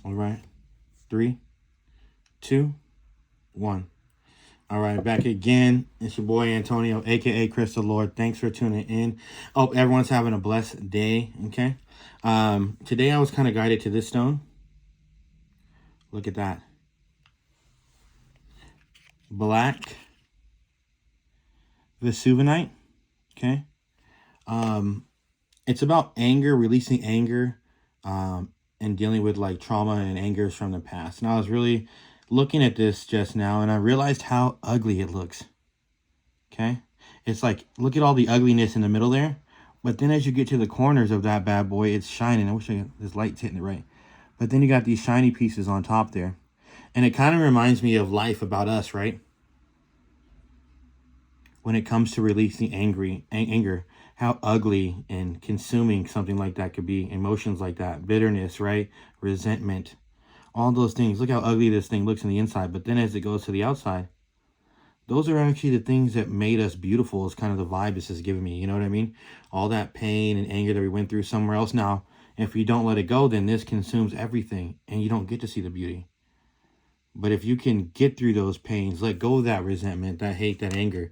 All right. 3, 2, 1. All right, back again. It's your boy Antonio, aka Chris the Lord. Thanks for tuning in. Hope everyone's having a blessed day. Okay. Today I was kind of guided to this stone. Look at that. Black Vesuvinite. Okay. It's about anger, releasing anger, and dealing with like trauma and angers from the past. And I was really looking at this just now, and I realized how ugly it looks. Okay. It's like, look at all the ugliness in the middle there. But then as you get to the corners of that bad boy, it's shining. I wish this light's hitting it right. But then you got these shiny pieces on top there. And it kind of reminds me of life about us, right? When it comes to releasing anger, how ugly and consuming something like that could be. Emotions like that, bitterness, right? Resentment, all those things. Look how ugly this thing looks on the inside. But then as it goes to the outside, those are actually the things that made us beautiful, is kind of the vibe this is giving me. You know what I mean? All that pain and anger that we went through somewhere else. Now, if you don't let it go, then this consumes everything and you don't get to see the beauty. But if you can get through those pains, let go of that resentment, that hate, that anger,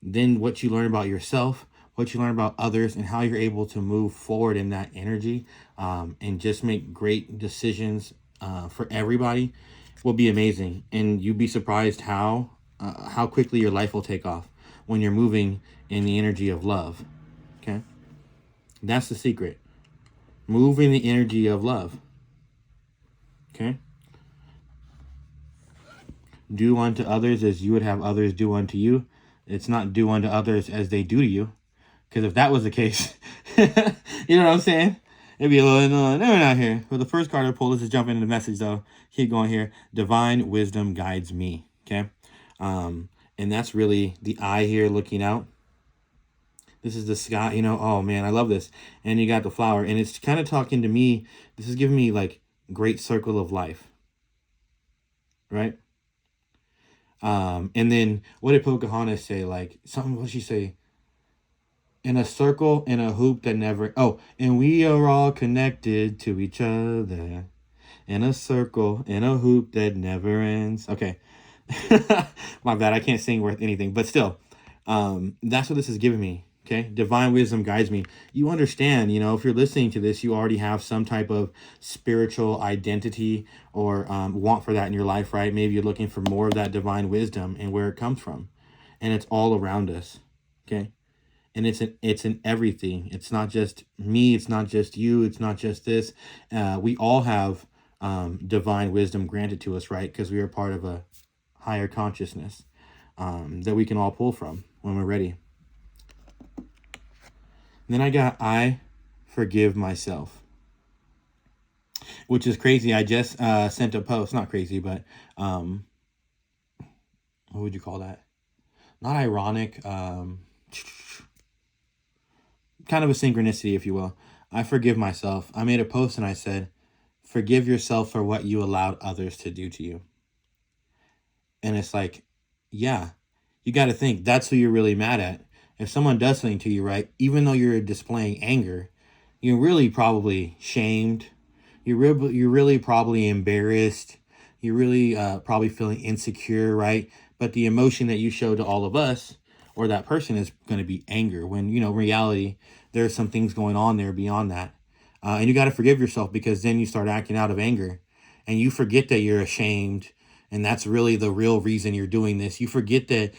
then what you learn about yourself, what you learn about others, and how you're able to move forward in that energy, and just make great decisions for everybody will be amazing. And you'd be surprised how quickly your life will take off when you're moving in the energy of love. Okay, that's the secret. Move in the energy of love. Okay, do unto others as you would have others do unto you. It's not do unto others as they do to you, because if that was the case, you know what I'm saying? It'd be a little, no, we're not here. But the first card I pulled, let's just jump into the message though. Keep going here. Divine wisdom guides me. Okay. And that's really the eye here looking out. This is the sky, you know. Oh man, I love this. And you got the flower, and it's kind of talking to me. This is giving me like great circle of life. Right. And then what did Pocahontas say? Like something, what did she say? In a circle, in a hoop that never, oh, and we are all connected to each other. In a circle, in a hoop that never ends. Okay. My bad, I can't sing worth anything, but still, that's what this is giving me. Okay, divine wisdom guides me. You understand, you know, if you're listening to this, you already have some type of spiritual identity or want for that in your life, right? Maybe you're looking for more of that divine wisdom and where it comes from, and it's all around us. Okay, and it's in everything. It's not just me. It's not just you. It's not just this. We all have divine wisdom granted to us, right? Because we are part of a higher consciousness that we can all pull from when we're ready. Then I forgive myself, which is crazy. I just sent a post, not crazy, but what would you call that? Not ironic, kind of a synchronicity, if you will. I forgive myself. I made a post and I said, forgive yourself for what you allowed others to do to you. And it's like, yeah, you got to think that's who you're really mad at. If someone does something to you, right, even though you're displaying anger, you're really probably shamed. You're really probably embarrassed. You're really probably feeling insecure, right? But the emotion that you show to all of us or that person is going to be anger, when, you know, in reality, there's some things going on there beyond that. And you got to forgive yourself, because then you start acting out of anger and you forget that you're ashamed. And that's really the real reason you're doing this. You forget that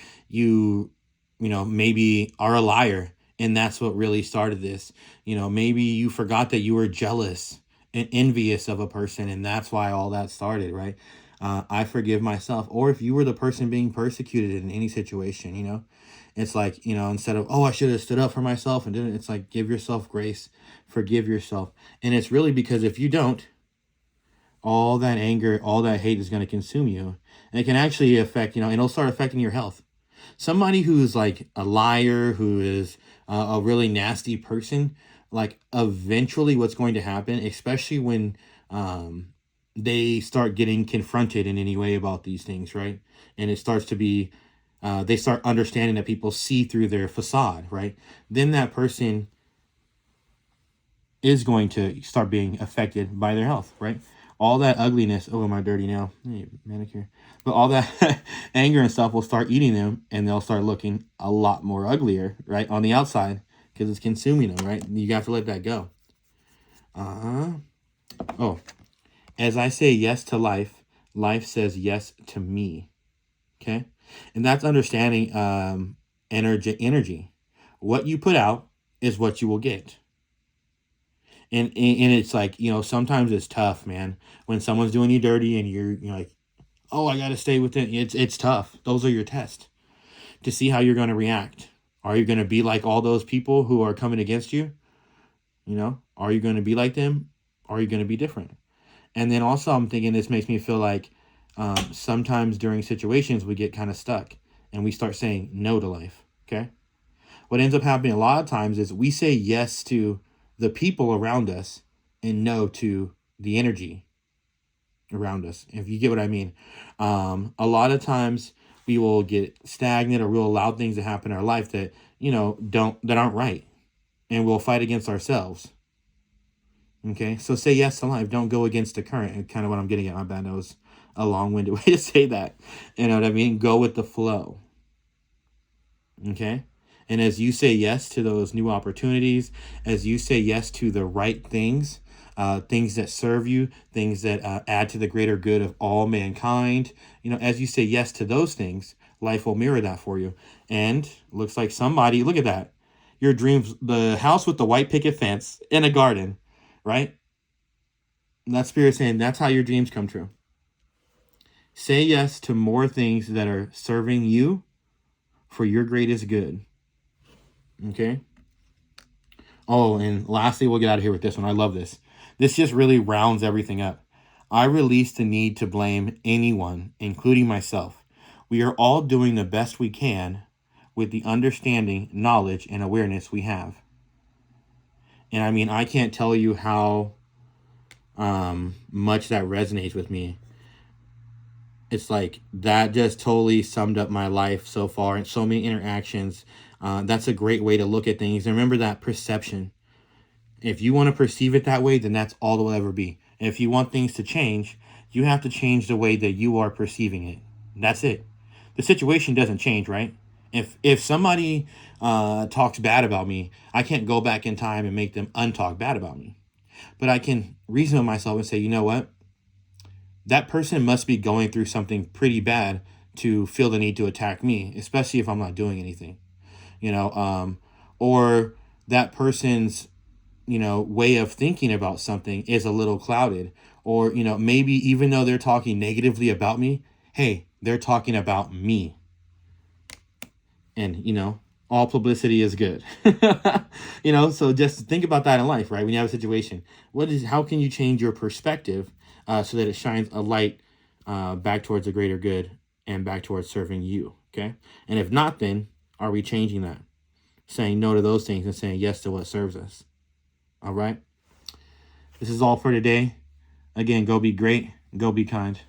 you know, maybe are a liar, and that's what really started this. You know, maybe you forgot that you were jealous and envious of a person, and that's why all that started, right? I forgive myself. Or if you were the person being persecuted in any situation, you know, it's like, you know, instead of, oh, I should have stood up for myself and didn't, it's like, give yourself grace, forgive yourself. And it's really because if you don't, all that anger, all that hate is going to consume you. And it can actually affect, you know, it'll start affecting your health. Somebody who's like a liar, who is a really nasty person, like eventually what's going to happen, especially when they start getting confronted in any way about these things, right? And it starts to be, they start understanding that people see through their facade, right? Then that person is going to start being affected by their health, right? All that ugliness, oh, am I dirty now? Hey, manicure. But all that anger and stuff will start eating them, and they'll start looking a lot more uglier, right, on the outside, because it's consuming them, right? You have to let that go. Oh, as I say yes to life, life says yes to me. Okay, and that's understanding energy. What you put out is what you will get. And it's like, sometimes it's tough, man, when someone's doing you dirty and you're like, oh, I got to stay within. It's tough. Those are your tests to see how you're going to react. Are you going to be like all those people who are coming against you? Are you going to be like them? Are you going to be different? And then also, I'm thinking this makes me feel like sometimes during situations we get kind of stuck and we start saying no to life. Okay. What ends up happening a lot of times is we say yes to the people around us and no to the energy around us, if you get what I mean. A lot of times we will get stagnant, or we'll allow things to happen in our life that that aren't right, and we'll fight against ourselves. Okay, so say yes to life. Don't go against the current. And kind of what I'm getting at. My bad, that was a long-winded way to say that. You know what I mean? Go with the flow. Okay, and as you say yes to those new opportunities, as you say yes to the right things, things that serve you, things that add to the greater good of all mankind, as you say yes to those things, life will mirror that for you. And looks like somebody, look at that. Your dreams, the house with the white picket fence in a garden, right? And that spirit saying that's how your dreams come true. Say yes to more things that are serving you for your greatest good. Okay. Oh, and lastly, we'll get out of here with this one. I love this. This just really rounds everything up. I release the need to blame anyone, including myself. We are all doing the best we can with the understanding, knowledge, and awareness we have. And I mean, I can't tell you how much that resonates with me. It's like that just totally summed up my life so far and so many interactions. That's a great way to look at things. And remember that perception. If you want to perceive it that way, then that's all it will ever be. And if you want things to change, you have to change the way that you are perceiving it. That's it. The situation doesn't change, right? If somebody talks bad about me, I can't go back in time and make them untalk bad about me. But I can reason with myself and say, you know what? That person must be going through something pretty bad to feel the need to attack me, especially if I'm not doing anything. Or that person's way of thinking about something is a little clouded, or maybe even though they're talking negatively about me, hey, they're talking about me. And all publicity is good. So just think about that in life, right? When you have a situation, how can you change your perspective so that it shines a light back towards the greater good and back towards serving you? Okay. And if not, then are we changing that, saying no to those things and saying yes to what serves us? All right. This is all for today. Again, go be great. Go be kind.